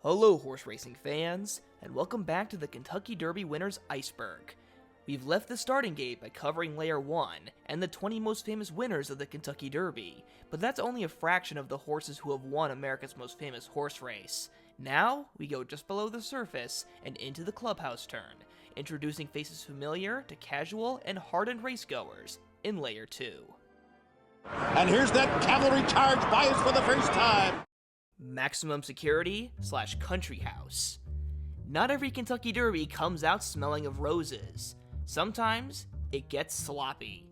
Hello horse racing fans, and welcome back to the Kentucky Derby winners Iceberg. We've left the starting gate by covering Layer 1 and the 20 most famous winners of the Kentucky Derby, but that's only a fraction of the horses who have won America's most famous horse race. Now, we go just below the surface and into the clubhouse turn, introducing faces familiar to casual and hardened racegoers in Layer 2. And here's that cavalry charge by us for the first time. Maximum Security / Country House. Not every Kentucky Derby comes out smelling of roses. Sometimes, it gets sloppy.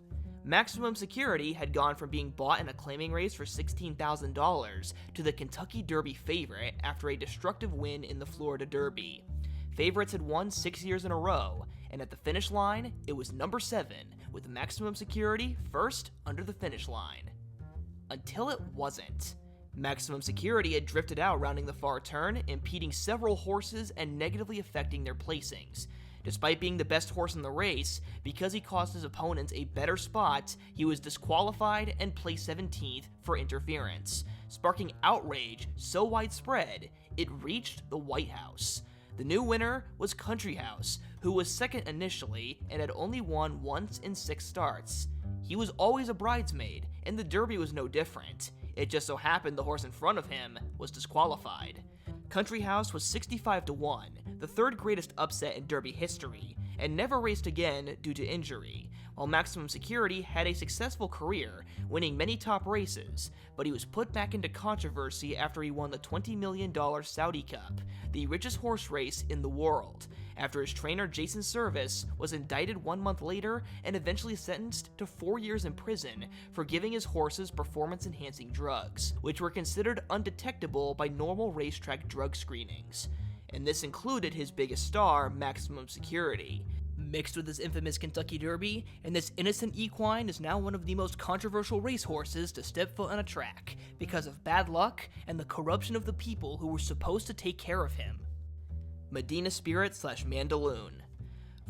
Maximum Security had gone from being bought in a claiming race for $16,000 to the Kentucky Derby favorite after a destructive win in the Florida Derby. Favorites had won 6 years in a row, and at the finish line, it was number 7, with Maximum Security first under the finish line. Until it wasn't. Maximum Security had drifted out rounding the far turn, impeding several horses and negatively affecting their placings. Despite being the best horse in the race, because he cost his opponents a better spot, he was disqualified and placed 17th for interference, sparking outrage so widespread, it reached the White House. The new winner was Country House, who was second initially and had only won once in 6 starts. He was always a bridesmaid, and the Derby was no different. It just so happened the horse in front of him was disqualified. Country House was 65-1, the third greatest upset in Derby history, and never raced again due to injury, while Maximum Security had a successful career, winning many top races, but he was put back into controversy after he won the $20 million Saudi Cup, the richest horse race in the world, after his trainer Jason Service was indicted 1 month later and eventually sentenced to 4 years in prison for giving his horses performance-enhancing drugs, which were considered undetectable by normal racetrack drug screenings. And this included his biggest star, Maximum Security. Mixed with his infamous Kentucky Derby, and this innocent equine is now one of the most controversial racehorses to step foot on a track, because of bad luck and the corruption of the people who were supposed to take care of him. Medina Spirit / Mandaloun.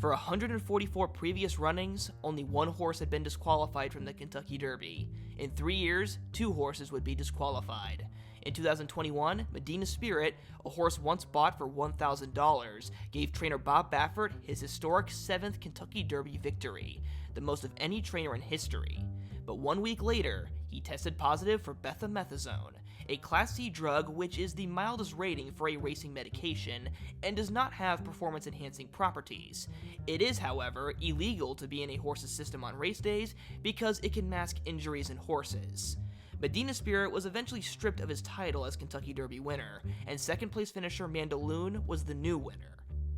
For 144 previous runnings, only one horse had been disqualified from the Kentucky Derby. In 3 years, 2 horses would be disqualified. In 2021, Medina Spirit, a horse once bought for $1,000, gave trainer Bob Baffert his historic 7th Kentucky Derby victory, the most of any trainer in history. But 1 week later, he tested positive for bethomethazone, a Class C drug which is the mildest rating for a racing medication and does not have performance-enhancing properties. It is, however, illegal to be in a horse's system on race days because it can mask injuries in horses. Medina Spirit was eventually stripped of his title as Kentucky Derby winner, and second-place finisher Mandaloun was the new winner.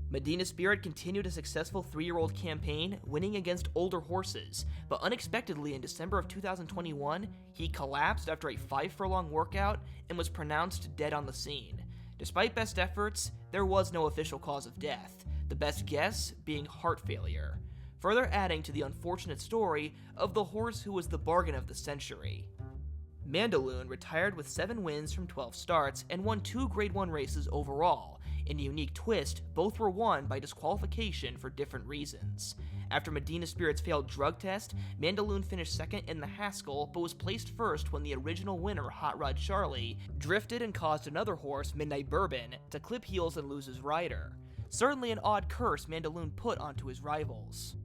Medina Spirit continued a successful 3-year-old campaign, winning against older horses, but unexpectedly in December of 2021, he collapsed after a 5-furlong workout and was pronounced dead on the scene. Despite best efforts, there was no official cause of death, the best guess being heart failure, further adding to the unfortunate story of the horse who was the bargain of the century. Mandaloun retired with 7 wins from 12 starts and won 2 Grade 1 races overall. In a unique twist, both were won by disqualification for different reasons. After Medina Spirit's failed drug test, Mandaloun finished second in the Haskell, but was placed first when the original winner, Hot Rod Charlie, drifted and caused another horse, Midnight Bourbon, to clip heels and lose his rider. Certainly an odd curse Mandaloun put onto his rivals.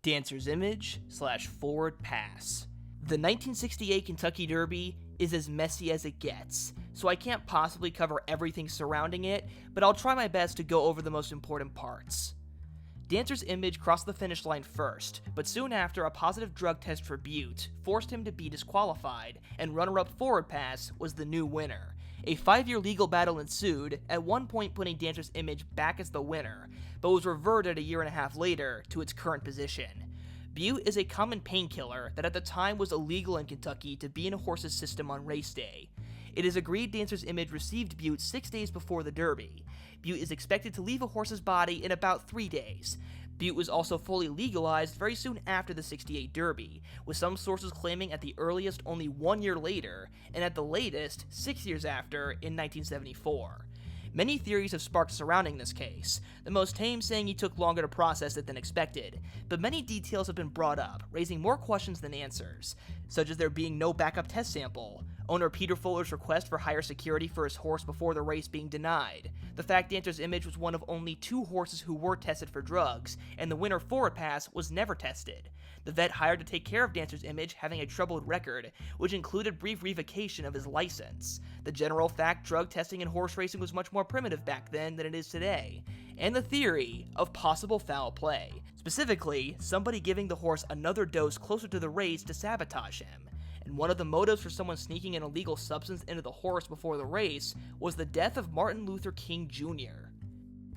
Dancer's Image / Forward Pass. The 1968 Kentucky Derby is as messy as it gets, so I can't possibly cover everything surrounding it, but I'll try my best to go over the most important parts. Dancer's Image crossed the finish line first, but soon after a positive drug test for Butte forced him to be disqualified, and runner-up Forward Pass was the new winner. A 5-year legal battle ensued, at one point putting Dancer's Image back as the winner, but was reverted a year and a half later to its current position. Butte is a common painkiller that at the time was illegal in Kentucky to be in a horse's system on race day. It is agreed Dancer's Image received Butte 6 days before the Derby. Butte is expected to leave a horse's body in about 3 days. Butte was also fully legalized very soon after the '68 Derby, with some sources claiming at the earliest only 1 year later, and at the latest 6 years after in 1974. Many theories have sparked surrounding this case, the most tame saying he took longer to process it than expected, but many details have been brought up, raising more questions than answers, such as there being no backup test sample, owner Peter Fuller's request for higher security for his horse before the race being denied, the fact Dancer's Image was one of only 2 horses who were tested for drugs, and the winner Forward Pass was never tested, the vet hired to take care of Dancer's Image having a troubled record, which included brief revocation of his license, the general fact drug testing in horse racing was much more primitive back then than it is today, and the theory of possible foul play, specifically somebody giving the horse another dose closer to the race to sabotage him. And one of the motives for someone sneaking an illegal substance into the horse before the race was the death of Martin Luther King Jr.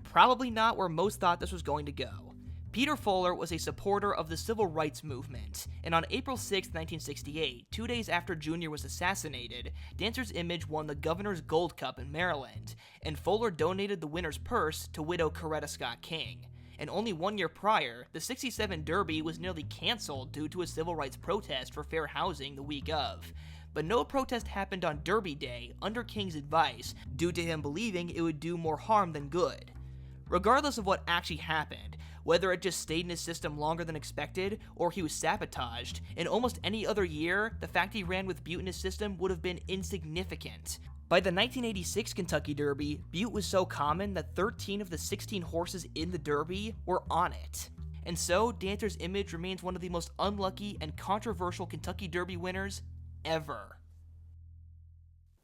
Probably not where most thought this was going to go. Peter Fuller was a supporter of the civil rights movement, and on April 6, 1968, 2 days after Jr. was assassinated, Dancer's Image won the Governor's Gold Cup in Maryland, and Fuller donated the winner's purse to widow Coretta Scott King. And only 1 year prior, the '67 Derby was nearly cancelled due to a civil rights protest for fair housing the week of. But no protest happened on Derby Day under King's advice, due to him believing it would do more harm than good. Regardless of what actually happened, whether it just stayed in his system longer than expected, or he was sabotaged, in almost any other year, the fact he ran with Butte in his system would have been insignificant. By the 1986 Kentucky Derby, Butte was so common that 13 of the 16 horses in the Derby were on it. And so, Dancer's Image remains one of the most unlucky and controversial Kentucky Derby winners ever.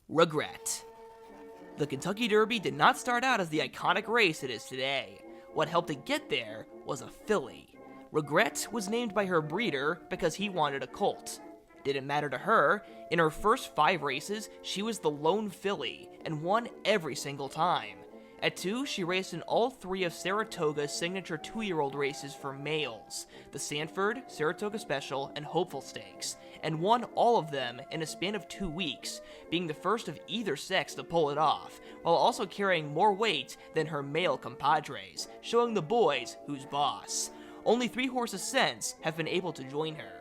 Regret. The Kentucky Derby did not start out as the iconic race it is today. What helped it get there was a filly. Regret was named by her breeder because he wanted a colt. Didn't matter to her, in her first 5 races, she was the lone filly and won every single time. At 2, she raced in all 3 of Saratoga's signature 2-year-old races for males, the Sanford, Saratoga Special, and Hopeful Stakes, and won all of them in a span of 2 weeks, being the first of either sex to pull it off, while also carrying more weight than her male compadres, showing the boys who's boss. Only 3 horses since have been able to join her.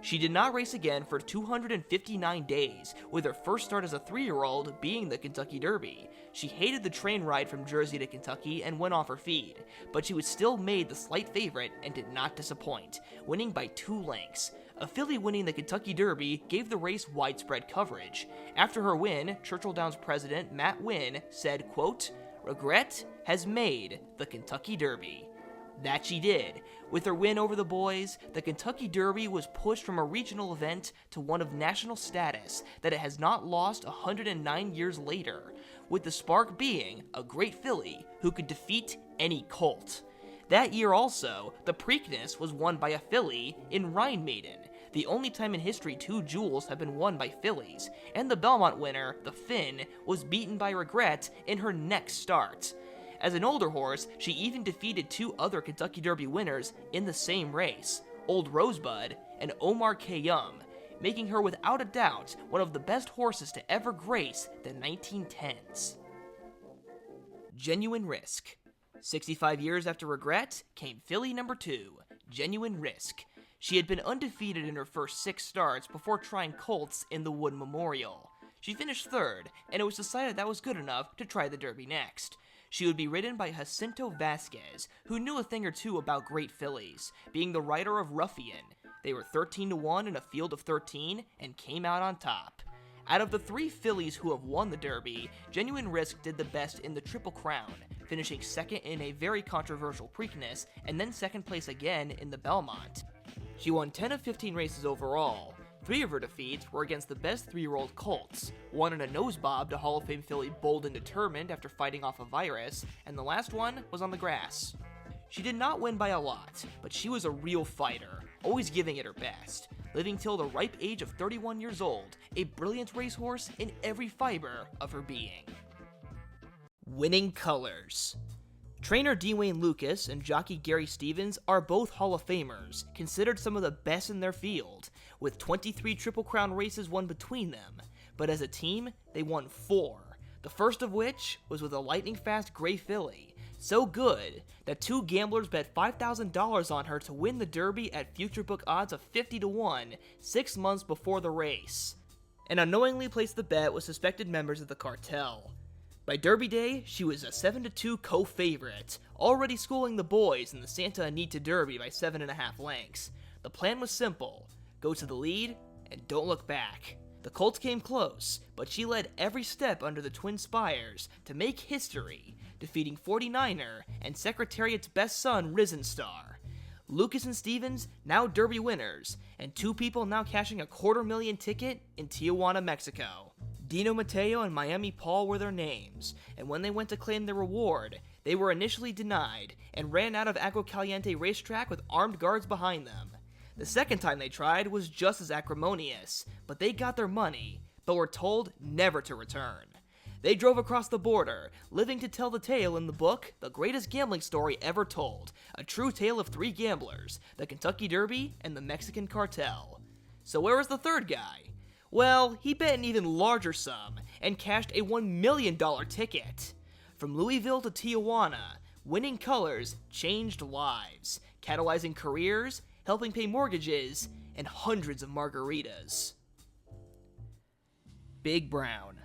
She did not race again for 259 days, with her first start as a 3-year-old being the Kentucky Derby. She hated the train ride from Jersey to Kentucky and went off her feed, but she was still made the slight favorite and did not disappoint, winning by 2 lengths. A filly winning the Kentucky Derby gave the race widespread coverage. After her win, Churchill Downs president Matt Winn said, quote, "Regret has made the Kentucky Derby." That she did. With her win over the boys, the Kentucky Derby was pushed from a regional event to one of national status that it has not lost 109 years later, with the spark being a great filly who could defeat any colt. That year also, the Preakness was won by a filly in Rhine Maiden, the only time in history 2 jewels have been won by fillies, and the Belmont winner, the Finn, was beaten by Regret in her next start. As an older horse, she even defeated 2 other Kentucky Derby winners in the same race, Old Rosebud and Omar Khayyam, making her without a doubt one of the best horses to ever grace the 1910s. Genuine Risk. 65 years after Regret came filly number 2, Genuine Risk. She had been undefeated in her first 6 starts before trying colts in the Wood Memorial. She finished 3rd, and it was decided that was good enough to try the Derby next. She would be ridden by Jacinto Vasquez, who knew a thing or two about great fillies, being the rider of Ruffian. They were 13-1 in a field of 13 and came out on top. Out of the 3 fillies who have won the Derby, Genuine Risk did the best in the Triple Crown, finishing 2nd in a very controversial Preakness and then 2nd place again in the Belmont. She won 10 of 15 races overall. 3 of her defeats were against the best 3-year-old colts, one in a nosebob to Hall of Fame filly Bold and Determined after fighting off a virus, and the last one was on the grass. She did not win by a lot, but she was a real fighter, always giving it her best, living till the ripe age of 31 years old, a brilliant racehorse in every fiber of her being. Winning colors. Trainer Dwayne Lucas and jockey Gary Stevens are both Hall of Famers, considered some of the best in their field, with 23 Triple Crown races won between them, but as a team, they won 4, the first of which was with a lightning-fast gray filly, so good that 2 gamblers bet $5,000 on her to win the Derby at future book odds of 50-1 6 months before the race, and unknowingly placed the bet with suspected members of the cartel. By Derby Day, she was a 7-2 co-favorite, already schooling the boys in the Santa Anita Derby by 7.5 lengths. The plan was simple: go to the lead and don't look back. The Colts came close, but she led every step under the Twin Spires to make history, defeating 49er and Secretariat's best son, Risen Star. Lucas and Stevens, now Derby winners, and two people now cashing a $250,000 ticket in Tijuana, Mexico. Dino Mateo and Miami Paul were their names, and when they went to claim their reward, they were initially denied and ran out of Agua Caliente racetrack with armed guards behind them. The second time they tried was just as acrimonious, but they got their money, but were told never to return. They drove across the border, living to tell the tale in the book, The Greatest Gambling Story Ever Told, a true tale of three gamblers, the Kentucky Derby and the Mexican Cartel. So where was the third guy? Well, he bet an even larger sum and cashed a $1 million ticket. From Louisville to Tijuana, winning colors changed lives, catalyzing careers, helping pay mortgages, and hundreds of margaritas. Big Brown.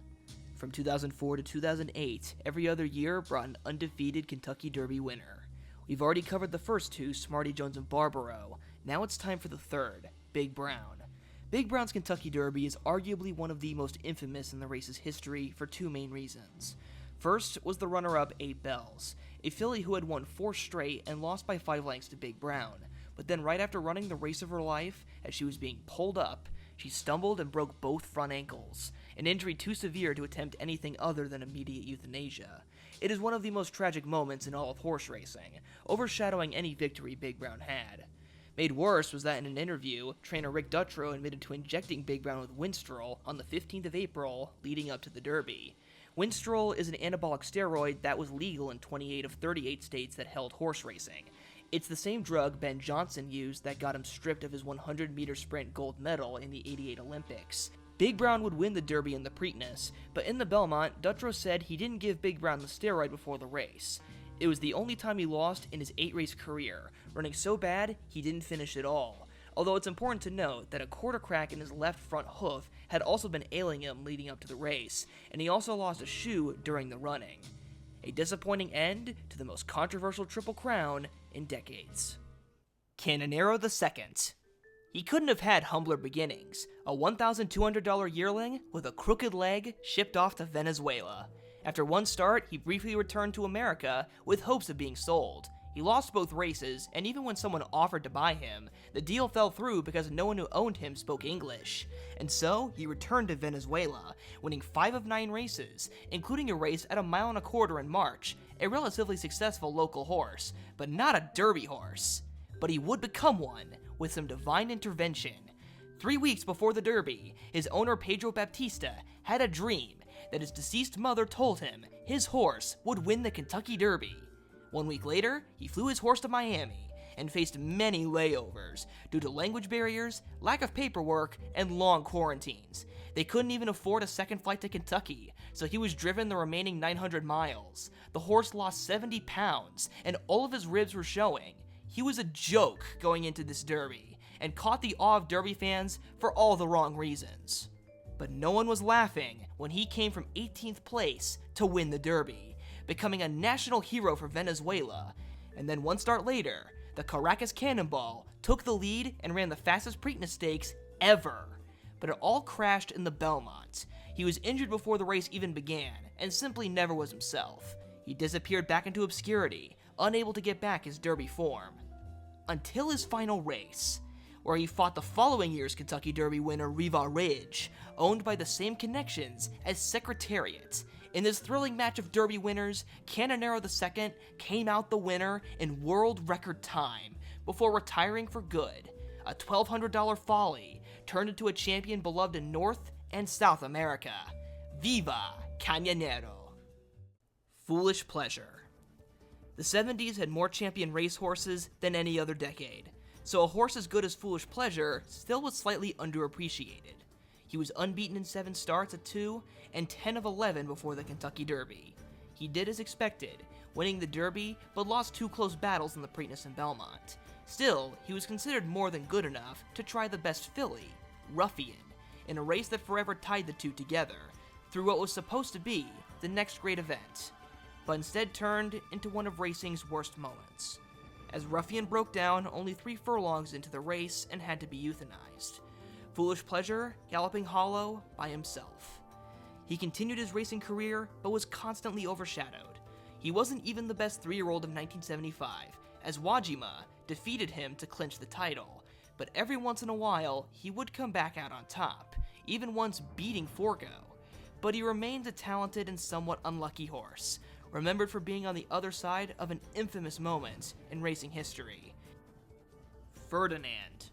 From 2004 to 2008, every other year brought an undefeated Kentucky Derby winner. We've already covered the first two, Smarty Jones and Barbaro. Now it's time for the third, Big Brown. Big Brown's Kentucky Derby is arguably one of the most infamous in the race's history for two main reasons. First was the runner-up 8 Bells, a filly who had won 4 straight and lost by 5 lengths to Big Brown, but then right after running the race of her life, as she was being pulled up, she stumbled and broke both front ankles, an injury too severe to attempt anything other than immediate euthanasia. It is one of the most tragic moments in all of horse racing, overshadowing any victory Big Brown had. Made worse was that in an interview, trainer Rick Dutrow admitted to injecting Big Brown with Winstrol on the 15th of April leading up to the Derby. Winstrol is an anabolic steroid that was legal in 28 of 38 states that held horse racing. It's the same drug Ben Johnson used that got him stripped of his 100-meter sprint gold medal in the '88 Olympics. Big Brown would win the Derby and the Preakness, but in the Belmont, Dutrow said he didn't give Big Brown the steroid before the race. It was the only time he lost in his 8-race career, running so bad he didn't finish at all. Although it's important to note that a quarter crack in his left front hoof had also been ailing him leading up to the race, and he also lost a shoe during the running. A disappointing end to the most controversial Triple Crown in decades. Canonero II. He couldn't have had humbler beginnings, a $1,200 yearling with a crooked leg shipped off to Venezuela. After one start, he briefly returned to America with hopes of being sold. He lost both races, and even when someone offered to buy him, the deal fell through because no one who owned him spoke English. And so, he returned to Venezuela, winning 5 of 9 races, including a race at 1.25 miles in March, a relatively successful local horse, but not a Derby horse. But he would become one, with some divine intervention. 3 weeks before the Derby, his owner Pedro Baptista had a dream that his deceased mother told him his horse would win the Kentucky Derby. 1 week later, he flew his horse to Miami and faced many layovers due to language barriers, lack of paperwork, and long quarantines. They couldn't even afford a second flight to Kentucky, so he was driven the remaining 900 miles. The horse lost 70 pounds, and all of his ribs were showing. He was a joke going into this Derby, and caught the awe of Derby fans for all the wrong reasons. But no one was laughing when he came from 18th place to win the Derby, becoming a national hero for Venezuela. And then one start later, the Caracas Cannonball took the lead and ran the fastest Preakness Stakes ever. But it all crashed in the Belmont. He was injured before the race even began, and simply never was himself. He disappeared back into obscurity, unable to get back his Derby form. Until his final race, where he fought the following year's Kentucky Derby winner Riva Ridge, owned by the same connections as Secretariat. In this thrilling match of Derby winners, Canonero II came out the winner in world record time, before retiring for good. A $1,200 folly turned into a champion beloved in North and South America. Viva Canonero! Foolish Pleasure. The 70s had more champion racehorses than any other decade, so a horse as good as Foolish Pleasure still was slightly underappreciated. He was unbeaten in 7 starts at 2 and 10 of 11 before the Kentucky Derby. He did as expected, winning the Derby, but lost 2 close battles in the Preakness and Belmont. Still, he was considered more than good enough to try the best filly, Ruffian, in a race that forever tied the two together, through what was supposed to be the next great event, but instead turned into one of racing's worst moments, as Ruffian broke down only 3 furlongs into the race and had to be euthanized. Foolish Pleasure, Galloping Hollow, by himself. He continued his racing career, but was constantly overshadowed. He wasn't even the best 3-year-old of 1975, as Wajima defeated him to clinch the title, but every once in a while, he would come back out on top, even once beating Forgo. But he remained a talented and somewhat unlucky horse, remembered for being on the other side of an infamous moment in racing history. Ferdinand.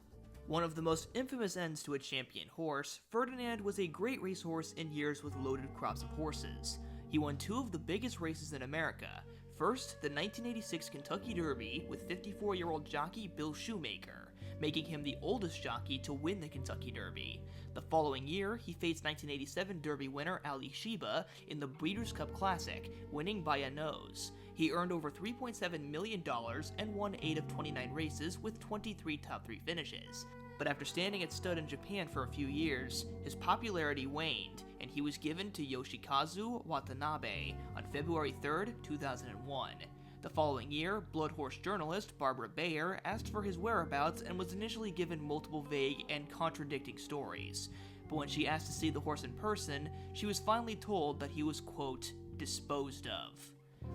One of the most infamous ends to a champion horse, Ferdinand was a great racehorse in years with loaded crops of horses. He won 2 of the biggest races in America. First, the 1986 Kentucky Derby with 54-year-old jockey Bill Shoemaker, making him the oldest jockey to win the Kentucky Derby. The following year, he faced 1987 Derby winner Alysheba in the Breeders' Cup Classic, winning by a nose. He earned over $3.7 million and won 8 of 29 races with 23 top 3 finishes. But after standing at stud in Japan for a few years, his popularity waned, and he was given to Yoshikazu Watanabe on February 3, 2001. The following year, Blood Horse journalist Barbara Bayer asked for his whereabouts and was initially given multiple vague and contradicting stories. But when she asked to see the horse in person, she was finally told that he was, quote, disposed of.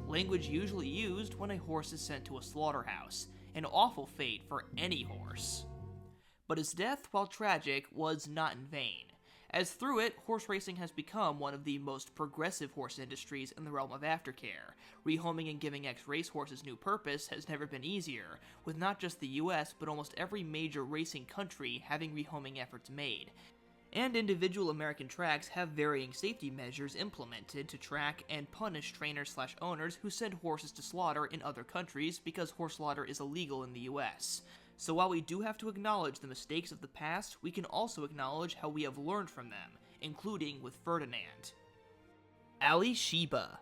Language usually used when a horse is sent to a slaughterhouse, an awful fate for any horse. But his death, while tragic, was not in vain, as through it, horse racing has become one of the most progressive horse industries in the realm of aftercare. Rehoming and giving ex-racehorses new purpose has never been easier, with not just the US, but almost every major racing country having rehoming efforts made. And individual American tracks have varying safety measures implemented to track and punish trainers/owners who send horses to slaughter in other countries because horse slaughter is illegal in the US. So while we do have to acknowledge the mistakes of the past, we can also acknowledge how we have learned from them, including with Ferdinand. Alysheba.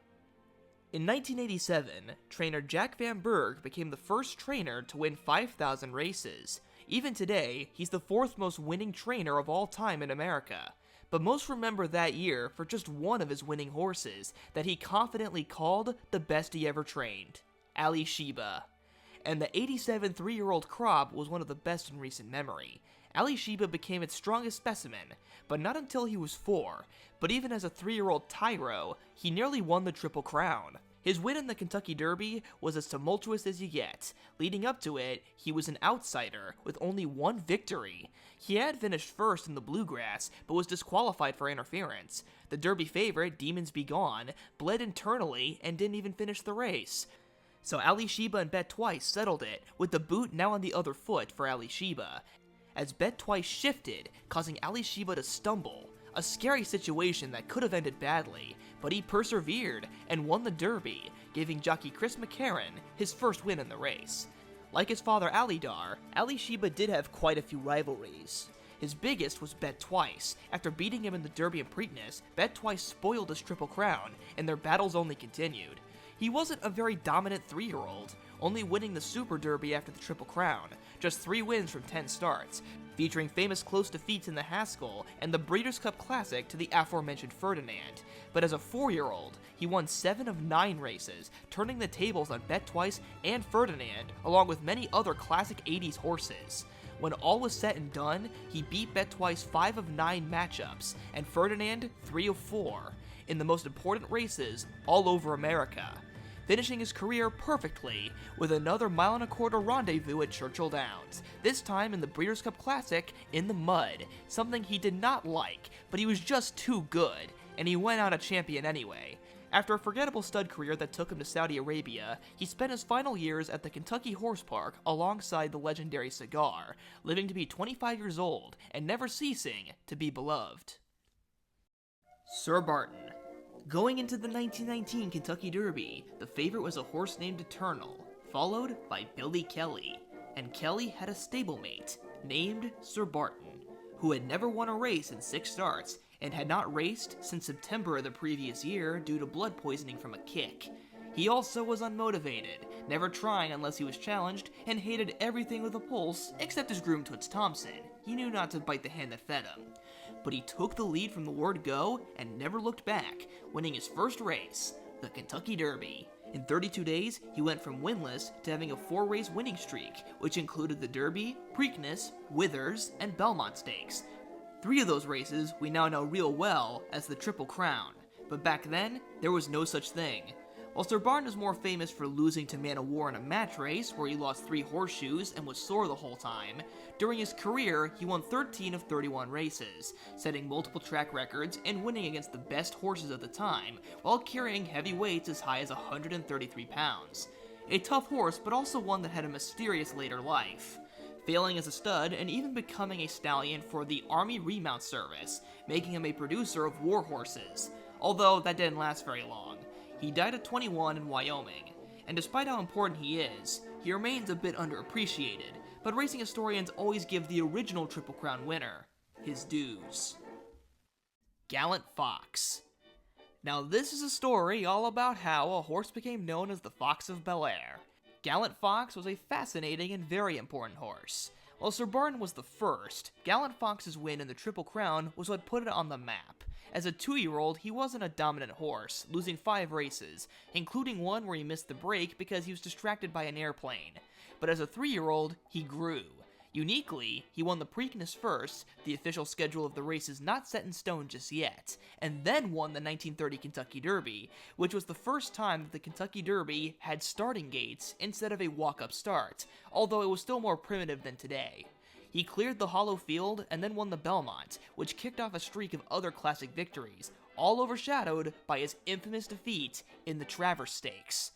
In 1987, trainer Jack Van Berg became the first trainer to win 5,000 races. Even today, he's the 4th most winning trainer of all time in America. But most remember that year for just one of his winning horses that he confidently called the best he ever trained, Alysheba. And the 87 3-year-old crop was one of the best in recent memory. Alysheba became its strongest specimen, but not until he was 4, but even as a 3-year-old tyro, he nearly won the Triple Crown. His win in the Kentucky Derby was as tumultuous as you get. Leading up to it, he was an outsider with only 1 victory. He had finished first in the Bluegrass, but was disqualified for interference. The Derby favorite, Demons Be Gone, bled internally and didn't even finish the race. So Alysheba and Bet Twice settled it, with the boot now on the other foot for Alysheba, as Bet Twice shifted, causing Alysheba to stumble. A scary situation that could have ended badly, but he persevered and won the Derby, giving jockey Chris McCarron his first win in the race. Like his father Alydar, Alysheba did have quite a few rivalries. His biggest was Bet Twice. After beating him in the Derby and Preakness, Bet Twice spoiled his Triple Crown, and their battles only continued. He wasn't a very dominant 3-year-old, only winning the Super Derby after the Triple Crown, just 3 wins from 10 starts, featuring famous close defeats in the Haskell and the Breeders' Cup Classic to the aforementioned Ferdinand. But as a 4-year-old, he won 7 of 9 races, turning the tables on Bet Twice and Ferdinand, along with many other classic 80s horses. When all was said and done, he beat Bet Twice 5 of 9 matchups, and Ferdinand 3 of 4, in the most important races all over America, finishing his career perfectly with another 1.25 mile rendezvous at Churchill Downs, this time in the Breeders' Cup Classic in the mud, something he did not like, but he was just too good, and he went out a champion anyway. After a forgettable stud career that took him to Saudi Arabia, he spent his final years at the Kentucky Horse Park alongside the legendary Cigar, living to be 25 years old and never ceasing to be beloved. Sir Barton. Going into the 1919 Kentucky Derby, the favorite was a horse named Eternal, followed by Billy Kelly, and Kelly had a stablemate named Sir Barton, who had never won a race in 6 starts and had not raced since September of the previous year due to blood poisoning from a kick. He also was unmotivated, never trying unless he was challenged, and hated everything with a pulse except his groom Toots Thompson. He knew not to bite the hand that fed him. But he took the lead from the word go and never looked back, winning his first race, the Kentucky Derby. In 32 days, he went from winless to having a 4-race winning streak, which included the Derby, Preakness, Withers, and Belmont Stakes. 3 of those races we now know real well as the Triple Crown, but back then, there was no such thing. While Sir Barton is more famous for losing to Man o' War in a match race where he lost 3 horseshoes and was sore the whole time, during his career he won 13 of 31 races, setting multiple track records and winning against the best horses of the time, while carrying heavy weights as high as 133 pounds. A tough horse, but also one that had a mysterious later life, failing as a stud and even becoming a stallion for the Army Remount Service, making him a producer of war horses, although that didn't last very long. He died at 21 in Wyoming, and despite how important he is, he remains a bit underappreciated, but racing historians always give the original Triple Crown winner his dues. Gallant Fox. Now this is a story all about how a horse became known as the Fox of Bel-Air. Gallant Fox was a fascinating and very important horse. While Sir Barton was the first, Gallant Fox's win in the Triple Crown was what put it on the map. As a 2-year-old, he wasn't a dominant horse, losing 5 races, including one where he missed the break because he was distracted by an airplane. But as a 3-year-old, he grew. Uniquely, he won the Preakness first, the official schedule of the race is not set in stone just yet, and then won the 1930 Kentucky Derby, which was the first time that the Kentucky Derby had starting gates instead of a walk-up start, although it was still more primitive than today. He cleared the hollow field and then won the Belmont, which kicked off a streak of other classic victories, all overshadowed by his infamous defeat in the Travers Stakes.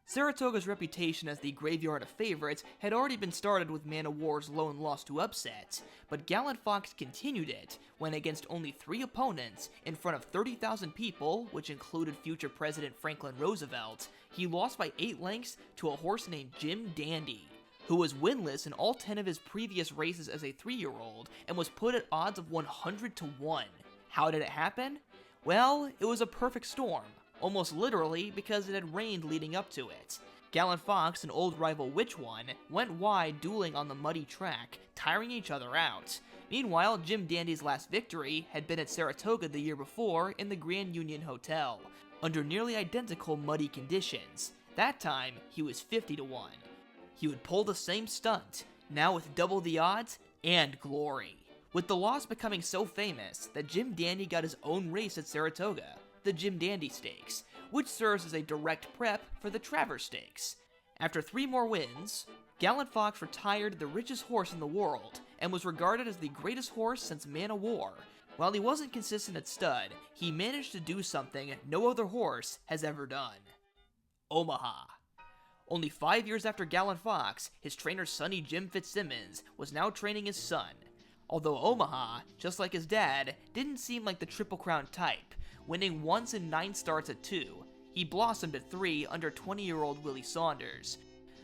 Saratoga's reputation as the graveyard of favorites had already been started with Man o' War's lone loss to Upset, but Gallant Fox continued it when, against only 3 opponents, in front of 30,000 people, which included future President Franklin Roosevelt, he lost by 8 lengths to a horse named Jim Dandy, who was winless in all 10 of his previous races as a 3-year-old and was put at odds of 100 to 1. How did it happen? Well, it was a perfect storm, almost literally because it had rained leading up to it. Gallant Fox and old rival Which One went wide dueling on the muddy track, tiring each other out. Meanwhile, Jim Dandy's last victory had been at Saratoga the year before in the Grand Union Hotel, under nearly identical muddy conditions. That time, he was 50 to 1. He would pull the same stunt, now with double the odds and glory, with the loss becoming so famous that Jim Dandy got his own race at Saratoga, the Jim Dandy Stakes, which serves as a direct prep for the Travers Stakes. After 3 more wins, Gallant Fox retired the richest horse in the world and was regarded as the greatest horse since Man o' War. While he wasn't consistent at stud, he managed to do something no other horse has ever done. Omaha. Only 5 years after Gallant Fox, his trainer Sonny Jim Fitzsimmons was now training his son. Although Omaha, just like his dad, didn't seem like the Triple Crown type, winning once in 9 starts at 2, he blossomed at 3 under 20-year-old Willie Saunders.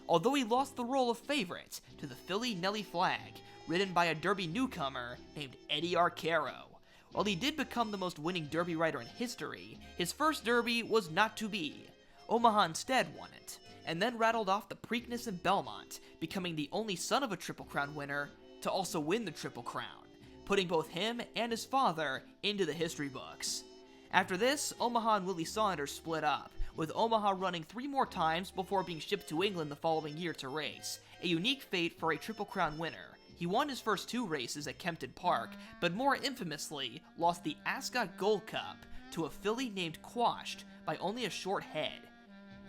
Although he lost the role of favorite to the filly Nellie Flagg, ridden by a Derby newcomer named Eddie Arcaro. While he did become the most winning Derby rider in history, his first Derby was not to be. Omaha instead won it, and then rattled off the Preakness and Belmont, becoming the only son of a Triple Crown winner to also win the Triple Crown, putting both him and his father into the history books. After this, Omaha and Willie Saunders split up, with Omaha running 3 more times before being shipped to England the following year to race, a unique fate for a Triple Crown winner. He won his first 2 races at Kempton Park, but more infamously lost the Ascot Gold Cup to a filly named Quashed by only a short head.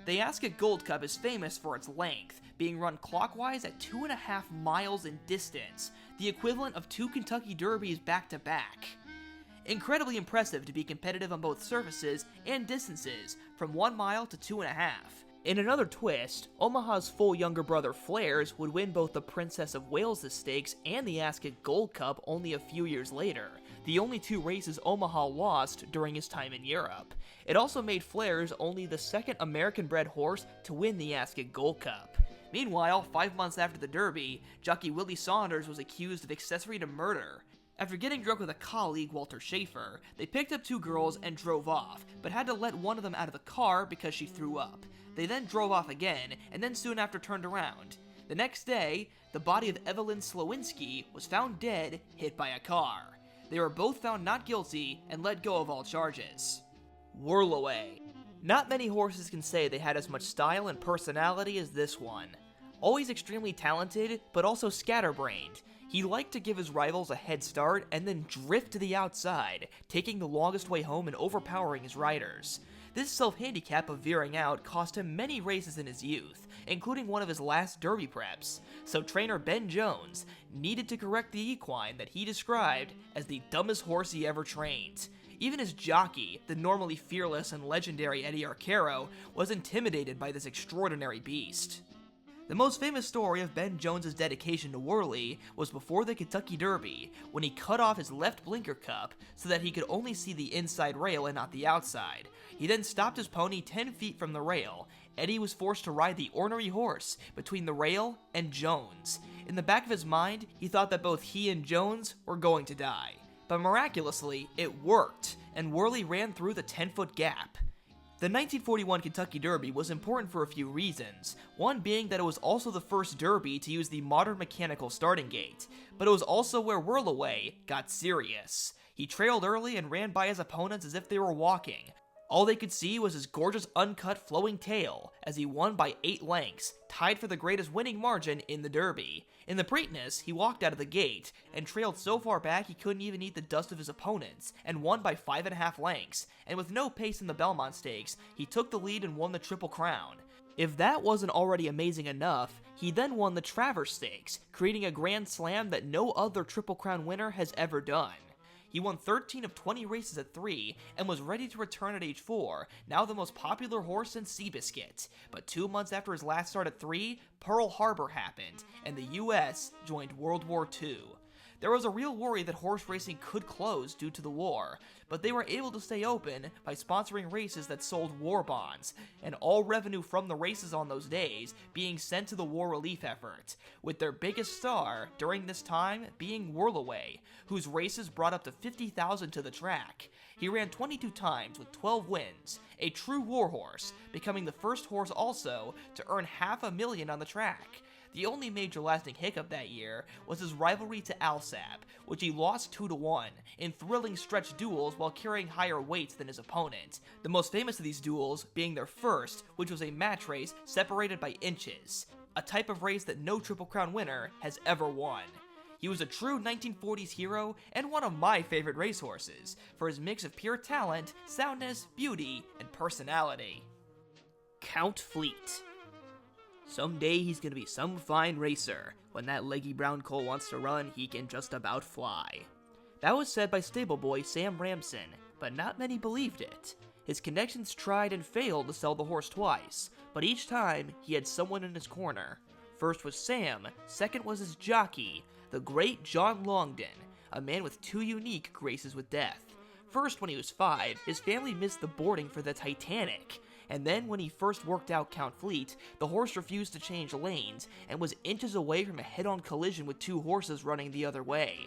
The Ascot Gold Cup is famous for its length, being run clockwise at 2.5 miles in distance, the equivalent of 2 Kentucky Derbies back-to-back. Incredibly impressive to be competitive on both surfaces and distances, from 1 mile to 2.5. In another twist, Omaha's full younger brother Flares would win both the Princess of Wales' Stakes and the Ascot Gold Cup only a few years later, the only 2 races Omaha lost during his time in Europe. It also made Flares only the second American-bred horse to win the Ascot Gold Cup. Meanwhile, 5 months after the Derby, jockey Willie Saunders was accused of accessory to murder. After getting drunk with a colleague, Walter Schaefer, they picked up 2 girls and drove off, but had to let one of them out of the car because she threw up. They then drove off again, and then soon after turned around. The next day, the body of Evelyn Slowinski was found dead, hit by a car. They were both found not guilty and let go of all charges. Whirlaway. Not many horses can say they had as much style and personality as this one. Always extremely talented, but also scatterbrained, he liked to give his rivals a head start and then drift to the outside, taking the longest way home and overpowering his riders. This self-handicap of veering out cost him many races in his youth, including one of his last Derby preps, so trainer Ben Jones needed to correct the equine that he described as the dumbest horse he ever trained. Even his jockey, the normally fearless and legendary Eddie Arcaro, was intimidated by this extraordinary beast. The most famous story of Ben Jones's dedication to Whirlaway was before the Kentucky Derby, when he cut off his left blinker cup so that he could only see the inside rail and not the outside. He then stopped his pony 10 feet from the rail. Eddie was forced to ride the ornery horse between the rail and Jones. In the back of his mind, he thought that both he and Jones were going to die. But miraculously, it worked, and Whirlaway ran through the 10-foot gap. The 1941 Kentucky Derby was important for a few reasons, one being that it was also the first Derby to use the modern mechanical starting gate, but it was also where Whirlaway got serious. He trailed early and ran by his opponents as if they were walking. All they could see was his gorgeous uncut flowing tail, as he won by 8 lengths, tied for the greatest winning margin in the Derby. In the Preakness, he walked out of the gate, and trailed so far back he couldn't even eat the dust of his opponents, and won by 5.5 lengths, and with no pace in the Belmont Stakes, he took the lead and won the Triple Crown. If that wasn't already amazing enough, he then won the Travers Stakes, creating a Grand Slam that no other Triple Crown winner has ever done. He won 13 of 20 races at 3, and was ready to return at age 4, now the most popular horse in Seabiscuit. But 2 months after his last start at 3, Pearl Harbor happened, and the US joined World War II. There was a real worry that horse racing could close due to the war, but they were able to stay open by sponsoring races that sold war bonds, and all revenue from the races on those days being sent to the war relief effort, with their biggest star during this time being Whirlaway, whose races brought up to 50,000 to the track. He ran 22 times with 12 wins, a true warhorse, becoming the first horse also to earn $500,000 on the track. The only major lasting hiccup that year was his rivalry to Alsap, which he lost 2-1 in thrilling stretch duels while carrying higher weights than his opponent, the most famous of these duels being their first, which was a match race separated by inches, a type of race that no Triple Crown winner has ever won. He was a true 1940s hero and one of my favorite racehorses, for his mix of pure talent, soundness, beauty, and personality. Count Fleet. Someday he's gonna be some fine racer. When that leggy brown colt wants to run, he can just about fly. That was said by stableboy Sam Ramson, but not many believed it. His connections tried and failed to sell the horse twice, but each time he had someone in his corner. First was Sam, second was his jockey, the great John Longden, a man with 2 unique graces with death. First, when he was 5, his family missed the boarding for the Titanic. And then when he first worked out Count Fleet, the horse refused to change lanes and was inches away from a head-on collision with 2 horses running the other way.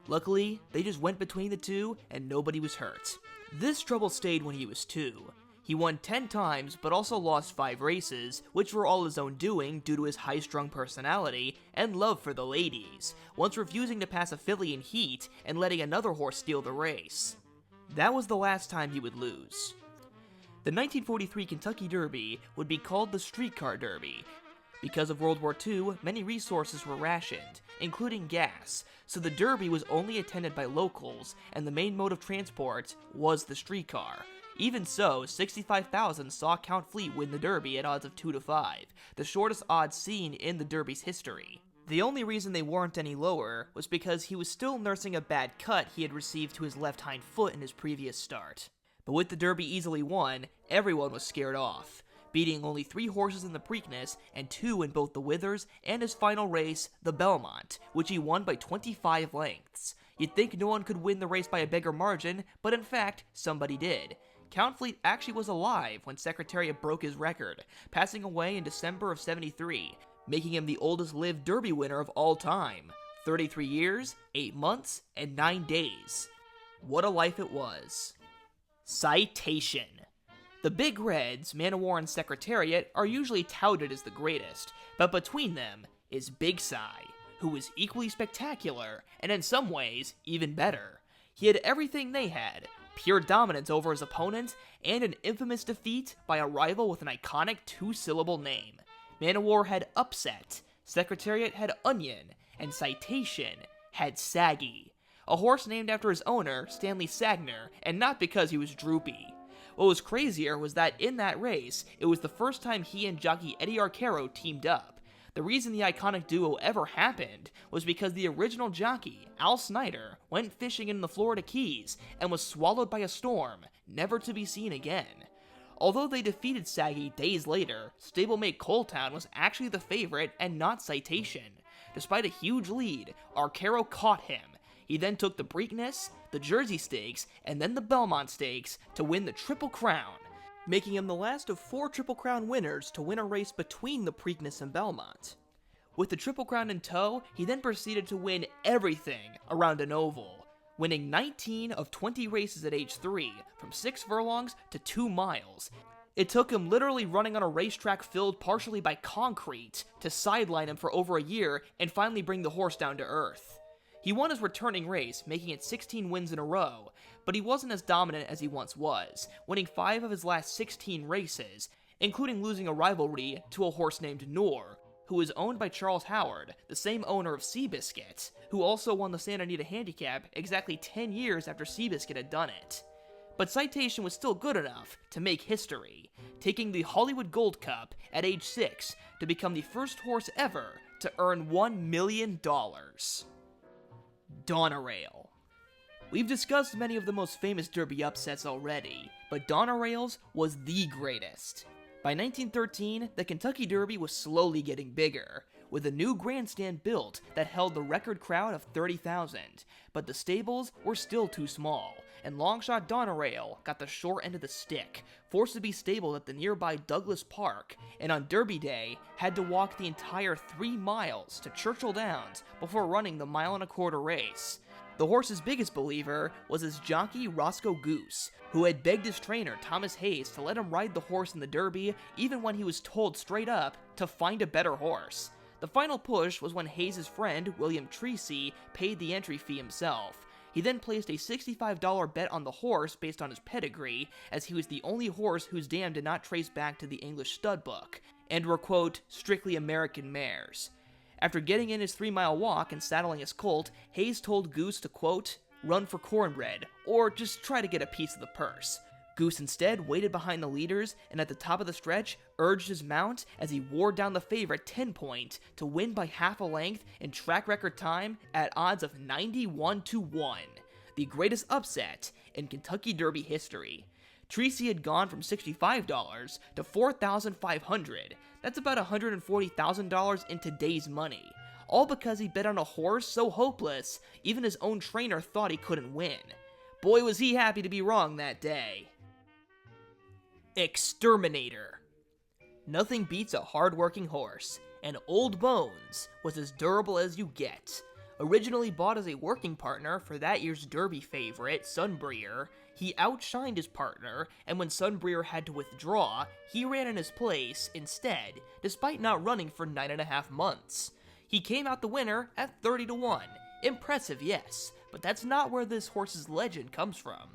Luckily, they just went between the 2 and nobody was hurt. This trouble stayed when he was 2. He won 10 times but also lost 5 races, which were all his own doing due to his high-strung personality and love for the ladies, once refusing to pass a filly in heat and letting another horse steal the race. That was the last time he would lose. The 1943 Kentucky Derby would be called the Streetcar Derby. Because of World War II, many resources were rationed, including gas, so the Derby was only attended by locals, and the main mode of transport was the streetcar. Even so, 65,000 saw Count Fleet win the Derby at odds of 2-5, the shortest odds seen in the Derby's history. The only reason they weren't any lower was because he was still nursing a bad cut he had received to his left hind foot in his previous start. But with the Derby easily won, everyone was scared off, beating only 3 horses in the Preakness and 2 in both the Withers and his final race, the Belmont, which he won by 25 lengths. You'd think no one could win the race by a bigger margin, but in fact, somebody did. Count Fleet actually was alive when Secretariat broke his record, passing away in December of '73, making him the oldest lived Derby winner of all time. 33 years, 8 months, and 9 days. What a life it was. Citation. The Big Reds, Man o' War and Secretariat, are usually touted as the greatest, but between them is Big Cy, who was equally spectacular, and in some ways, even better. He had everything they had, pure dominance over his opponent, and an infamous defeat by a rival with an iconic 2-syllable name. Man of War had Upset, Secretariat had Onion, and Citation had Saggy, a horse named after his owner, Stanley Sagner, and not because he was droopy. What was crazier was that in that race, it was the first time he and jockey Eddie Arcaro teamed up. The reason the iconic duo ever happened was because the original jockey, Al Snyder, went fishing in the Florida Keys and was swallowed by a storm, never to be seen again. Although they defeated Saggy days later, stablemate Coletown was actually the favorite and not Citation. Despite a huge lead, Arcaro caught him. He then took the Preakness, the Jersey Stakes, and then the Belmont Stakes to win the Triple Crown, making him the last of 4 Triple Crown winners to win a race between the Preakness and Belmont. With the Triple Crown in tow, he then proceeded to win everything around an oval, winning 19 of 20 races at age 3, from 6 furlongs to 2 miles. It took him literally running on a racetrack filled partially by concrete to sideline him for over a year and finally bring the horse down to earth. He won his returning race, making it 16 wins in a row, but he wasn't as dominant as he once was, winning 5 of his last 16 races, including losing a rivalry to a horse named Noor, who is owned by Charles Howard, the same owner of Seabiscuit, who also won the Santa Anita Handicap exactly 10 years after Seabiscuit had done it. But Citation was still good enough to make history, taking the Hollywood Gold Cup at age 6 to become the first horse ever to earn $1 million. Donerail. We've discussed many of the most famous Derby upsets already, but Donerail's was the greatest. By 1913, the Kentucky Derby was slowly getting bigger, with a new grandstand built that held the record crowd of 30,000, but the stables were still too small, and longshot Donerail got the short end of the stick, forced to be stabled at the nearby Douglas Park, and on Derby Day, had to walk the entire 3 miles to Churchill Downs before running the 1.25-mile race. The horse's biggest believer was his jockey Roscoe Goose, who had begged his trainer Thomas Hayes to let him ride the horse in the Derby even when he was told straight up to find a better horse. The final push was when Hayes' friend William Treacy paid the entry fee himself. He then placed a $65 bet on the horse based on his pedigree, as he was the only horse whose dam did not trace back to the English stud book, and were, quote, strictly American mares. After getting in his 3-mile walk and saddling his colt, Hayes told Goose to, quote, run for cornbread, or just try to get a piece of the purse. Goose instead waited behind the leaders, and at the top of the stretch, urged his mount as he wore down the favorite 10-point to win by half a length in track record time at odds of 91-1, the greatest upset in Kentucky Derby history. Treacy had gone from $65 to $4,500. That's about $140,000 in today's money, all because he bet on a horse so hopeless, even his own trainer thought he couldn't win. Boy, was he happy to be wrong that day. Exterminator. Nothing beats a hard-working horse, and Old Bones was as durable as you get. Originally bought as a working partner for that year's Derby favorite, Sunbreer, he outshined his partner, and when Sunbreer had to withdraw, he ran in his place instead, despite not running for 9.5 months. He came out the winner at 30-1. Impressive, yes, but that's not where this horse's legend comes from.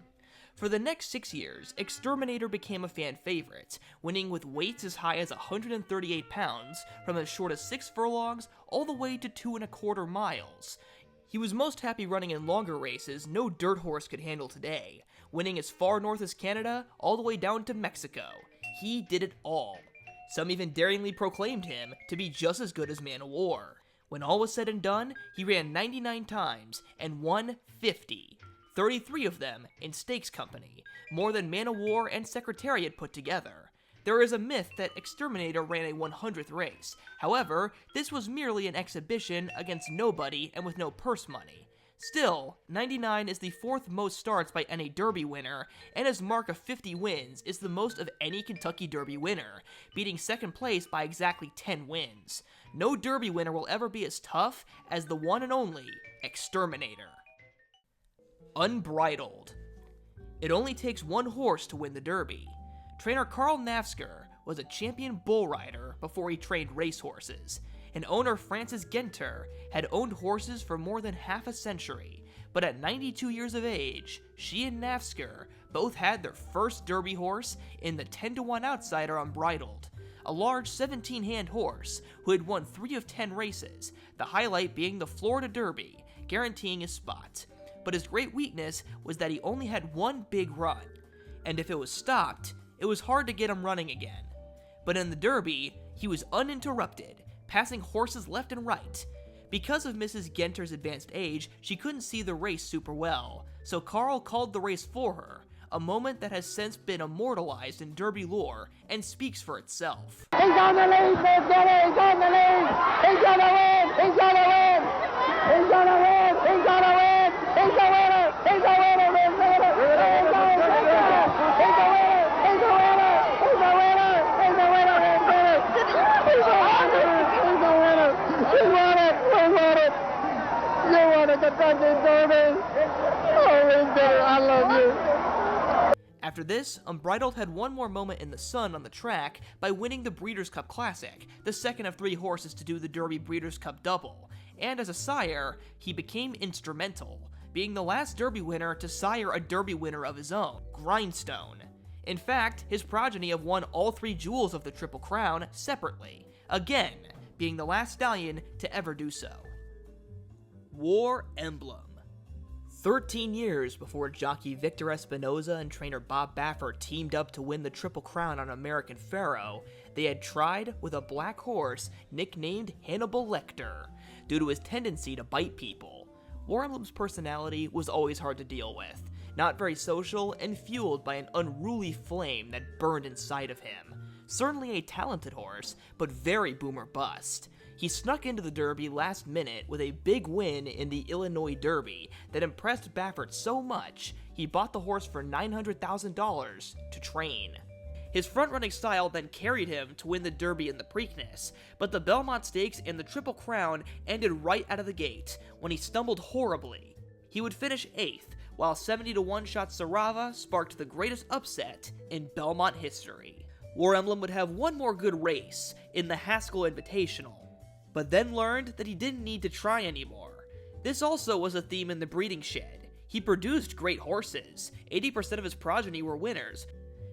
For the next 6 years, Exterminator became a fan favorite, winning with weights as high as 138 pounds, from as short as 6 furlongs all the way to 2.25 miles. He was most happy running in longer races no dirt horse could handle today, winning as far north as Canada all the way down to Mexico. He did it all. Some even daringly proclaimed him to be just as good as Man of War. When all was said and done, he ran 99 times and won 50. 33 of them in stakes company, more than Man of War and Secretariat put together. There is a myth that Exterminator ran a 100th race. However, this was merely an exhibition against nobody and with no purse money. Still, 99 is the 4th most starts by any Derby winner, and his mark of 50 wins is the most of any Kentucky Derby winner, beating second place by exactly 10 wins. No Derby winner will ever be as tough as the one and only Exterminator. Unbridled. It only takes one horse to win the Derby. Trainer Carl Nafsker was a champion bull rider before he trained racehorses, and owner Francis Genter had owned horses for more than half a century, but at 92 years of age, she and Nafsker both had their first Derby horse in the 10-1 outsider Unbridled. a large 17-hand horse who had won 3 of 10 races, the highlight being the Florida Derby, guaranteeing his spot. But his great weakness was that he only had one big run, and if it was stopped, it was hard to get him running again. But in the Derby, he was uninterrupted, passing horses left and right. Because of Mrs. Genter's advanced age, she couldn't see the race super well, so Carl called the race for her, a moment that has since been immortalized in Derby lore and speaks for itself. He's on the lead, Miss Genter! He's on the lead! He's gonna win! He's gonna win! He's gonna win! He's gonna win! He's the winner! He's the winner, Miss Genter! He's the winner! He's the winner! He's the winner! He's the winner! He's the winner, Miss Genter! He's the winner! He's the winner! He won it! We won it! You won the Kentucky Derby! Oh, Miss Genter, I love you! After this, Unbridled had one more moment in the sun on the track by winning the Breeders' Cup Classic, the second of 3 horses to do the Derby Breeders' Cup double, and as a sire, he became instrumental, being the last Derby winner to sire a Derby winner of his own, Grindstone. In fact, his progeny have won all 3 jewels of the Triple Crown separately, again, being the last stallion to ever do so. War Emblem. 13 years before jockey Victor Espinoza and trainer Bob Baffert teamed up to win the Triple Crown on American Pharoah, they had tried with a black horse nicknamed Hannibal Lecter, due to his tendency to bite people. War Emblem's personality was always hard to deal with, not very social and fueled by an unruly flame that burned inside of him. Certainly a talented horse, but very boom or bust. He snuck into the Derby last minute with a big win in the Illinois Derby that impressed Baffert so much, he bought the horse for $900,000 to train. His front-running style then carried him to win the Derby and the Preakness, but the Belmont Stakes and the Triple Crown ended right out of the gate when he stumbled horribly. He would finish 8th, while 70-1 shot Sarava sparked the greatest upset in Belmont history. War Emblem would have one more good race in the Haskell Invitational, but then learned that he didn't need to try anymore. This also was a theme in the breeding shed. He produced great horses, 80% of his progeny were winners,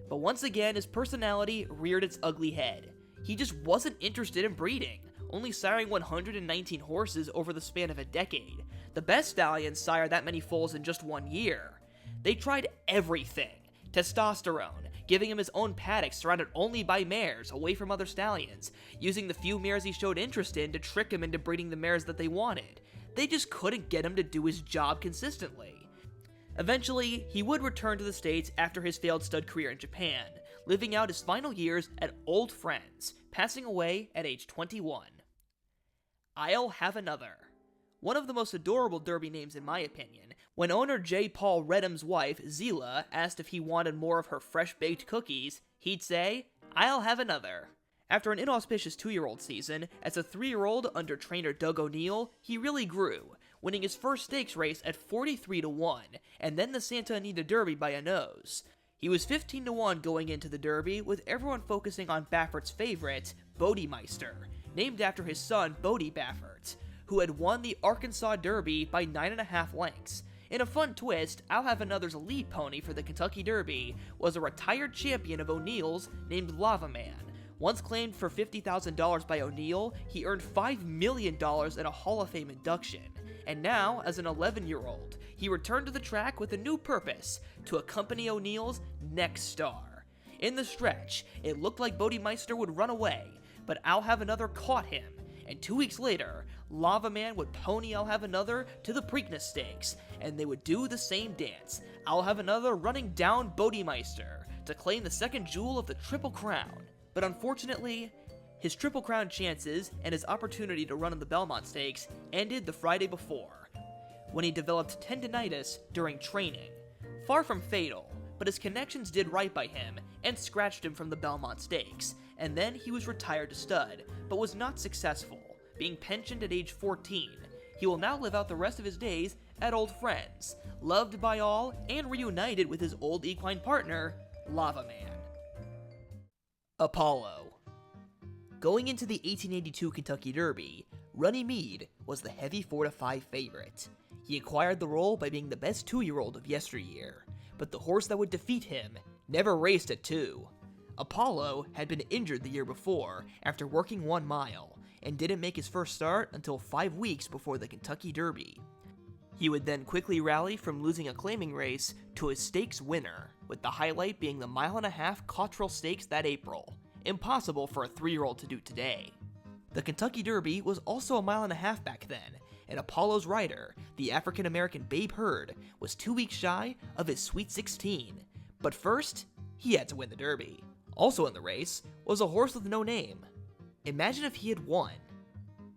but once again his personality reared its ugly head. He just wasn't interested in breeding, only siring 119 horses over the span of a decade. The best stallions sire that many foals in just 1 year. They tried everything. Testosterone, giving him his own paddock surrounded only by mares away from other stallions, using the few mares he showed interest in to trick him into breeding the mares that they wanted. They just couldn't get him to do his job consistently. Eventually, he would return to the States after his failed stud career in Japan, living out his final years at Old Friends, passing away at age 21. I'll Have Another. One of the most adorable Derby names in my opinion. When owner J. Paul Redham's wife, Zila, asked if he wanted more of her fresh-baked cookies, he'd say, "I'll have another." After an inauspicious 2-year-old season, as a 3-year-old under trainer Doug O'Neill, he really grew, winning his first stakes race at 43-1, and then the Santa Anita Derby by a nose. He was 15-1 going into the Derby, with everyone focusing on Baffert's favorite, Bodemeister, named after his son Bodie Baffert, who had won the Arkansas Derby by 9.5 lengths. In a fun twist, I'll Have Another's lead pony for the Kentucky Derby was a retired champion of O'Neill's named Lava Man. Once claimed for $50,000 by O'Neill, he earned $5 million in a Hall of Fame induction. And now, as an 11-year-old, he returned to the track with a new purpose, to accompany O'Neill's next star. In the stretch, it looked like Bodemeister would run away, but I'll Have Another caught him, and 2 weeks later, Lava Man would pony I'll Have Another to the Preakness Stakes, and they would do the same dance, I'll Have Another running down Bodemeister to claim the second jewel of the Triple Crown. But unfortunately, his Triple Crown chances and his opportunity to run in the Belmont Stakes ended the Friday before, when he developed tendinitis during training. Far from fatal, but his connections did right by him and scratched him from the Belmont Stakes, and then he was retired to stud, but was not successful, being pensioned at age 14. He will now live out the rest of his days at Old Friends, loved by all and reunited with his old equine partner, Lava Man. Apollo. Going into the 1882 Kentucky Derby, Runnymede was the heavy 4-5 favorite. He acquired the role by being the best 2-year-old of yesteryear, but the horse that would defeat him never raced at 2. Apollo had been injured the year before after working 1 mile, and didn't make his first start until 5 weeks before the Kentucky Derby. He would then quickly rally from losing a claiming race to a stakes winner, with the highlight being the 1.5-mile Cottrell Stakes that April, impossible for a 3-year-old to do today. The Kentucky Derby was also 1.5 miles back then, and Apollo's rider, the African-American Babe Hurd, was 2 weeks shy of his Sweet 16. But first, he had to win the Derby. Also in the race was a horse with no name. Imagine if he had won.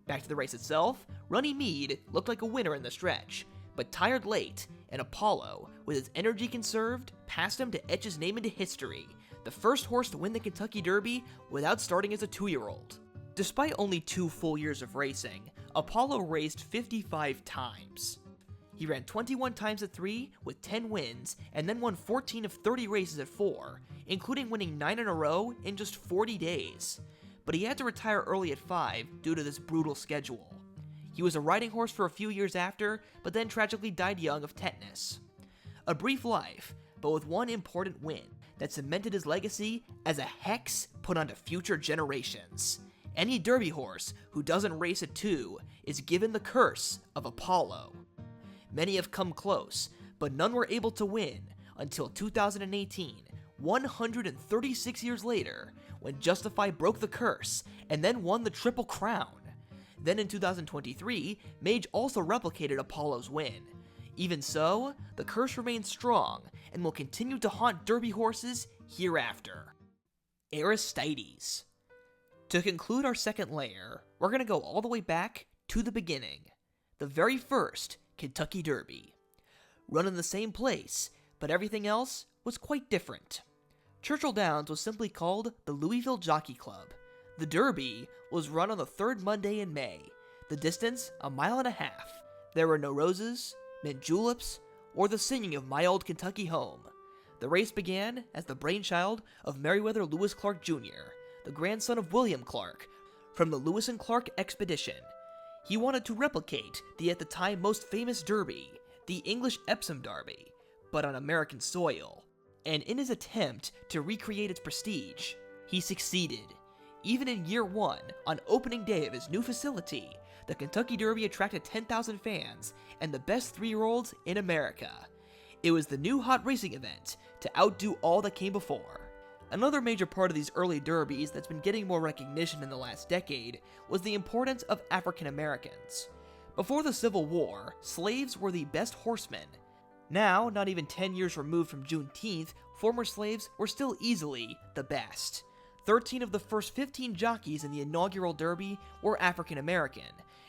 Back to the race itself, Runnymede looked like a winner in the stretch, but tired late, and Apollo, with his energy conserved, passed him to etch his name into history, the first horse to win the Kentucky Derby without starting as a 2-year-old. Despite only 2 full years of racing, Apollo raced 55 times. He ran 21 times at 3 with 10 wins, and then won 14 of 30 races at 4, including winning 9 in a row in just 40 days. But he had to retire early at 5 due to this brutal schedule. He was a riding horse for a few years after, but then tragically died young of tetanus. A brief life, but with one important win that cemented his legacy as a hex put onto future generations. Any Derby horse who doesn't race at 2 is given the curse of Apollo. Many have come close, but none were able to win until 2018, 136 years later, when Justify broke the curse and then won the Triple Crown. Then in 2023, Mage also replicated Apollo's win. Even so, the curse remains strong and will continue to haunt Derby horses hereafter. Aristides. To conclude our second layer, we're going to go all the way back to the beginning. The very first Kentucky Derby. Run in the same place, but everything else was quite different. Churchill Downs was simply called the Louisville Jockey Club. The Derby was run on the 3rd Monday in May, the distance 1.5 miles. There were no roses, mint juleps, or the singing of My Old Kentucky Home. The race began as the brainchild of Meriwether Lewis Clark Jr., the grandson of William Clark, from the Lewis and Clark expedition. He wanted to replicate the at the time most famous Derby, the English Epsom Derby, but on American soil. And in his attempt to recreate its prestige, he succeeded. Even in year 1, on opening day of his new facility, the Kentucky Derby attracted 10,000 fans and the best 3-year-olds in America. It was the new hot racing event to outdo all that came before. Another major part of these early derbies that's been getting more recognition in the last decade was the importance of African Americans. Before the Civil War, slaves were the best horsemen. Now, not even 10 years removed from Juneteenth, former slaves were still easily the best. 13 of the first 15 jockeys in the inaugural Derby were African American,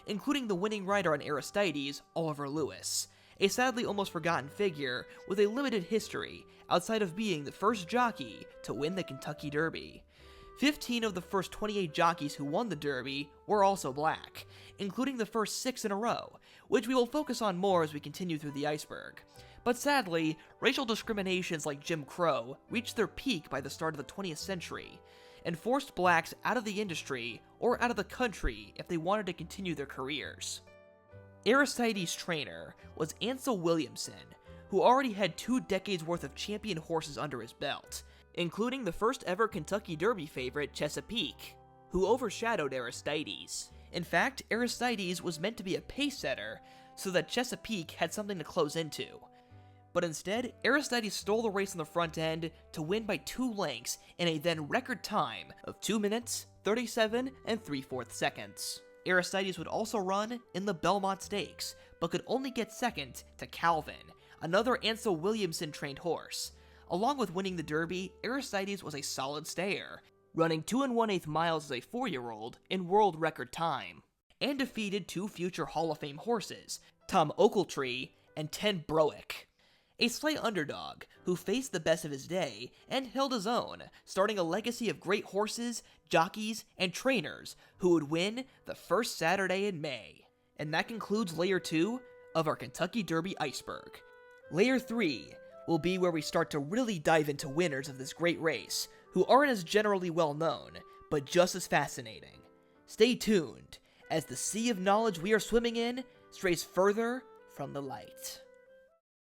including the winning rider on Aristides, Oliver Lewis, a sadly almost forgotten figure with a limited history outside of being the first jockey to win the Kentucky Derby. 15 of the first 28 jockeys who won the Derby were also black, including the first 6 in a row, which we will focus on more as we continue through the Iceberg. But sadly, racial discriminations like Jim Crow reached their peak by the start of the 20th century, and forced blacks out of the industry or out of the country if they wanted to continue their careers. Aristides' trainer was Ansel Williamson, who already had 2 decades worth of champion horses under his belt, including the first ever Kentucky Derby favorite Chesapeake, who overshadowed Aristides. In fact, Aristides was meant to be a pace setter so that Chesapeake had something to close into. But instead, Aristides stole the race on the front end to win by 2 lengths in a then record time of 2 minutes, 37 3/4 seconds. Aristides would also run in the Belmont Stakes, but could only get second to Calvin, another Ansel Williamson trained horse. Along with winning the Derby, Aristides was a solid stayer, running 2 1/8 miles as a 4-year-old in world record time, and defeated 2 future Hall of Fame horses, Tom Ochiltree and Ten Broek. A slight underdog who faced the best of his day and held his own, starting a legacy of great horses, jockeys, and trainers who would win the first Saturday in May. And that concludes Layer 2 of our Kentucky Derby Iceberg. Layer 3 will be where we start to really dive into winners of this great race, who aren't as generally well known, but just as fascinating. Stay tuned, as the sea of knowledge we are swimming in strays further from the light.